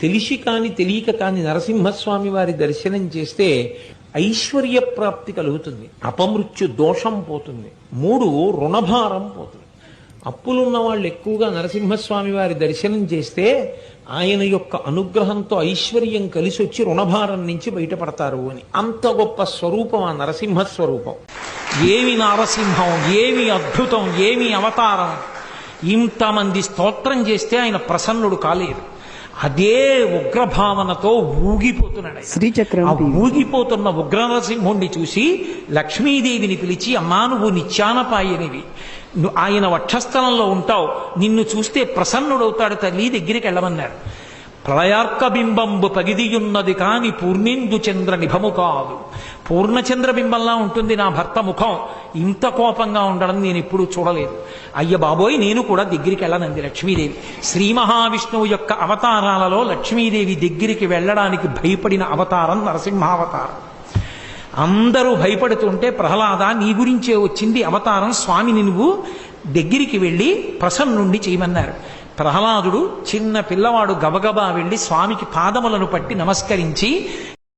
తెలిసి కాని తెలియక కాని నరసింహస్వామి వారి దర్శనం చేస్తే ఐశ్వర్య ప్రాప్తి కలుగుతుంది, అపమృత్యు దోషం పోతుంది, 3 రుణభారం పోతుంది. అప్పులున్న వాళ్ళు ఎక్కువగా నరసింహస్వామి వారి దర్శనం చేస్తే ఆయన యొక్క అనుగ్రహంతో ఐశ్వర్యం కలిసి వచ్చి రుణభారం నుంచి బయటపడతారు అని. అంత గొప్ప స్వరూపం ఆ నరసింహ స్వరూపం. ఏమి నారసింహం, ఏమి అద్భుతం, ఏమి అవతారం! ఇంతమంది స్తోత్రం చేస్తే ఆయన ప్రసన్నుడు కాలేదు. అదే ఉగ్రభావనతో ఊగిపోతున్నాడు. శ్రీచక్రం ఆ ఊగిపోతున్న ఉగ్రనరసింహుణ్ణి చూసి లక్ష్మీదేవిని పిలిచి, అమ్మా నువ్వు నిత్యానపాయనివి, ఆయన వక్షస్థలంలో ఉంటావు, నిన్ను చూస్తే ప్రసన్నుడవుతాడు తల్లి, దగ్గరికి వెళ్ళమన్నారు. ప్రళయార్క బింబంబు పగిదియున్నది కాని పూర్ణిందు చంద్ర నిభము కాదు. పూర్ణచంద్ర బింబంలా ఉంటుంది నా భర్త ముఖం, ఇంత కోపంగా ఉండడం నేను ఎప్పుడూ చూడలేదు. అయ్య బాబోయ్, నేను కూడా దగ్గరికి వెళ్ళనంది లక్ష్మీదేవి. శ్రీ మహావిష్ణువు యొక్క అవతారాలలో లక్ష్మీదేవి దగ్గరికి వెళ్ళడానికి భయపడిన అవతారం నరసింహావతారం. అందరూ భయపడుతుంటే, ప్రహ్లాద నీ గురించే వచ్చింది అవతారం, స్వామిని నువ్వు దగ్గరికి వెళ్ళి ప్రసన్నుండి చేయమన్నారు. ప్రహ్లాదుడు చిన్న పిల్లవాడు గబగబా వెళ్ళి స్వామికి పాదములను పట్టి నమస్కరించి,